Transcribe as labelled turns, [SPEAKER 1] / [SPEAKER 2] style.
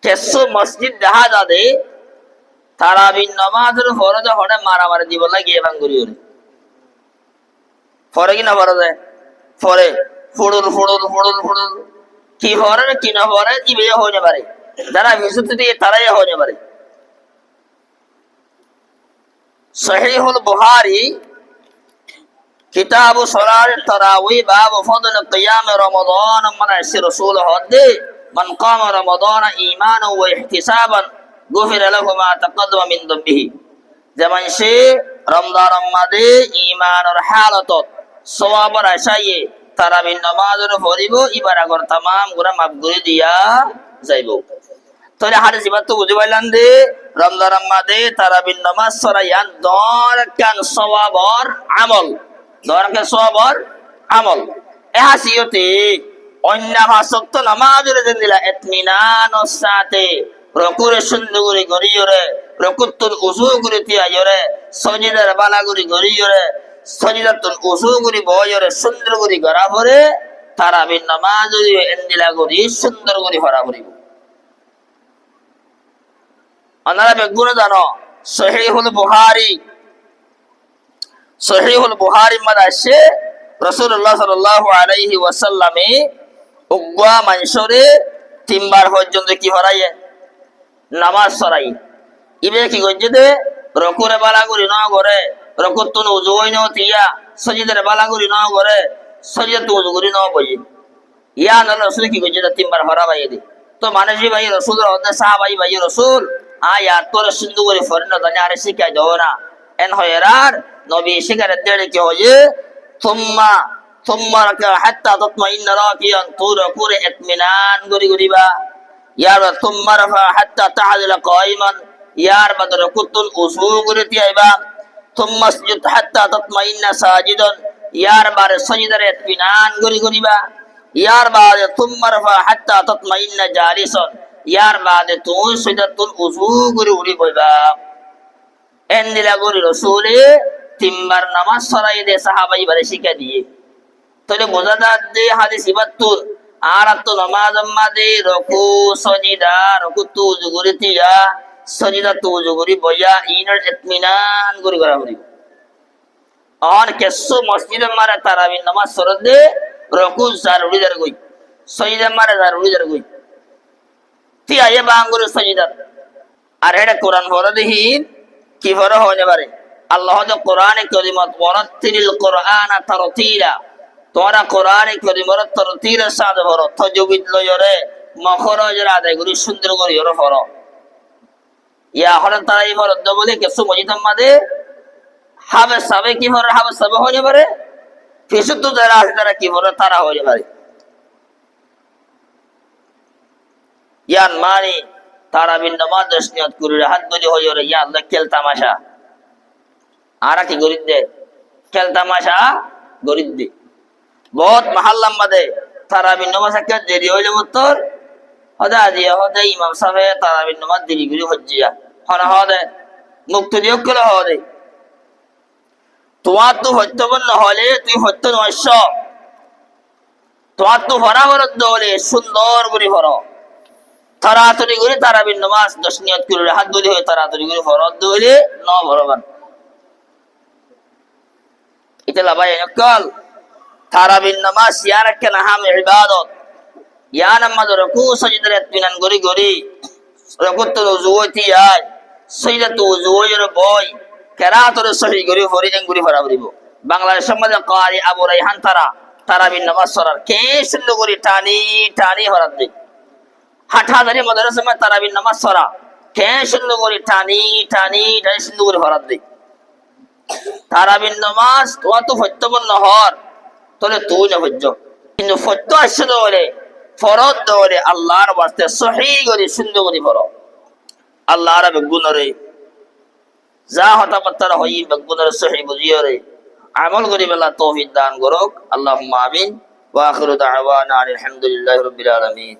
[SPEAKER 1] কিছু মসজিদ দেখা যাবে তারাবির নামাজের ফরজ হনে মারামারি দিব লাগে এবং করি ফরে কি না ফরে যায় ফরে ফুড়ুল ফুড়ুল ফুড়ুল ফুড়ুল কি ফরে কি না ফরে ইবে হয়ে পারে যারা বিশুদ্ধ দিয়ে তারাই হয়ে পারে। সহিহুল বুখারী কিতাবু সলাত তারাউই বাব ফদল কিয়াম রমাদান মান আসি রাসূল হদে মান কাম রমাদান ঈমানান ওয়া ইহতিসাবান গুফিরা লাহু মা তাকাদ্দামা মিন যামবিহি। যেমন সে রমজান মাদে ঈমানের হালাতত সওয়াবের আশায়ে তারাবির নামাজের পড়িব ইবার আগর तमाम গুনাহ মাফ করে দিয়া যাইব। তাহলে হাদিস ইবাত বুঝি পাইলাম যে রমজান মাদে তারাবির নামাজ সরাইয়ান দরকান সওয়াবর আমল দরকার সওয়াবর আমল এ হাসিয়তে অন্য ভাষক নামাজের দিলা ইতমিনানর সাথে রকুরে সুন্দর গরিয়রে রকুতুল উযু করে তিয়ায়রে সজিদার বালাগুরি গরিয়রে সজিদাতুল উযু করে বয়রে সুন্দর করে গরা পরে তারাবির নামাজ এন্দিলা গরি সুন্দর করে ভরা করিব। আপনারা বেগুন জানো সহিহুল বুখারী মধ্যে আছে রাসূলুল্লাহ সাল্লাল্লাহু আলাইহি ওয়াসাল্লামে উগ্গা মানুষরে তিনবার পর্যন্ত কি হরাইয়ে নামাজ সরাই ইবে কি গঞ্জে দে রকুরে বালাগুরি ন করে রকুতুন উযু হই ন তিয়া সজিদারে বালাগুরি ন করে সজিদাত উযু করি ন বই ইয়া না রাসূল কি গঞ্জে দে তিনবার হরাবাই দে। তো মানজি ভাই রাসূলের হদে সাহাবাই ভাই রাসূল আয়া তোর সিন্ধু করে ফরন দানি আরে শিখাই দাও না এন হয়রার নবী শিকারে দেড়ে কি হয় থুম্মা রাকা হাত্তা তাতমাইন্না রাকিয়ান তুর করে ইতমিনান গরি গরিবা ইয়ার থুম্মা রাফা হাত্তা তা'দিলা কাইমান ইয়ার বাদ রকুতুল উযু করেতিয়াইবা থুম্মা সুজুদ হাত্তা তাতমাইন্না সাজিদান ইয়ার বারে সাজদারে ইতমিনান গরি গরিবা ইয়ার বাদে থুম্মা রাফা হাত্তা তাতমাইন্না জালিসান ইয়ার বাদে তুই সাজদাতুল উযু করে উড়ি কইবা এন্দিলা গরি রাসূলে তিনবার নামাজ সরাই দে সাহাবাই বারে শিখা দিয়ে। তাহলে বোঝা যাচ্ছে হাদিস ইবাতুল আর তো নামাজ মাদে রকু সজিদা রকু তু জুগুরি তিয়া সজিদা তু জুগুরি বয়া ইনার ইতমিনান করি করা করি আর কেসো মসজিদ মারে তারাবির নামাজ সরদ দে রকু জারুরি দার গই সজিদা মারে জারুরি দার গই তিয়া এ বাঙ্গুরি সজিদা আর এটা কোরআন ভরে দেখি কি ভরে হয়ে পারে আল্লাহ যে কোরআনে কারিমত ওয়ারাতিলিল কোরআনা তারতিলা তোরা কোরআনে কারিমত তারতিলের সাথে ভরো তাজবিদ লয়রে মখরজের আদায় করি সুন্দর করে ইয়রে ভরো ইয়া হরে তারাই ভরো বলে কিছু মজিদাম মাদে হাবে সাবে কি ভরে হাবে সাবে হয়ে পারে বিশুদ্ধ যারা আছে তারা কি ভরে তারা হয়ে পারে ইয়ান মানি তারাবির নামাজ দশনিয়ত করে হাত ধরে হয়ে রে ইয়া আল্লাহ খেল তামাশা আর কি গরিব দে খেল তামাশা গরিব দে বহুত মহল্লা মাদে তারাবির নামাজ একটা দেরি হইলে মতর হদা দিয়া হদে ইমাম সাহেব তারাবির নামাজ দেরি করে হজ্জিয়া হনা হদে মুক্ত দিও কলে হদে তোমার তো হত্যবন হলে তুই হত্য নয়স তোমার তো ভরা বরদ্দ হলে সুন্দর করে ভরো তাড়াতাড়ি করে তারাবির নামাজ দশনিয়ত করে হাত ধরে হয়ে তাড়াতাড়ি করে ফরদ হইলে ন ভরবান ইতলা ভাই নকল তারাবির নামাজ ইয়ার কে নাম ইবাদত ইয়া নামাজ রুকু সাজদার ইতমিনান গরি গরি রকুত উযুতি আয় সাজদাত উযুয়ের বই কিরাআতর সহি গরি ফরি এন গরি ফরা বলিব বাংলাদেশ সমাজে কারি আবু রাইহান তারাবির নামাজ সরার কে সুন্দর করে টানি টানি হরাত দে হাটাদারি মাদ্রাসা মে তারাবির নামাজ সরা কে সুন্দর করে টানি টানি টানি সুন্দর করে হরাত দে তারাবির নামাজ তোমার তো ফত্যবন হর তাহলে তুই না হজ্জ কিন্তু ফত্য আসছে দৌড়ে ফরদ দৌড়ে আল্লাহর বাস্তে সহি করে সুন্দর করে ফর আল্লাহর বেগুনরে যা হতাপত্তার হই বেগুনরে সহি বুঝিও রে আমল করি বেলা তৌফিক দান করুক আল্লাহুম্মা আমিন ওয়া আখিরু দাওয়ানা আলহামদুলিল্লাহি রাব্বিল আলামিন।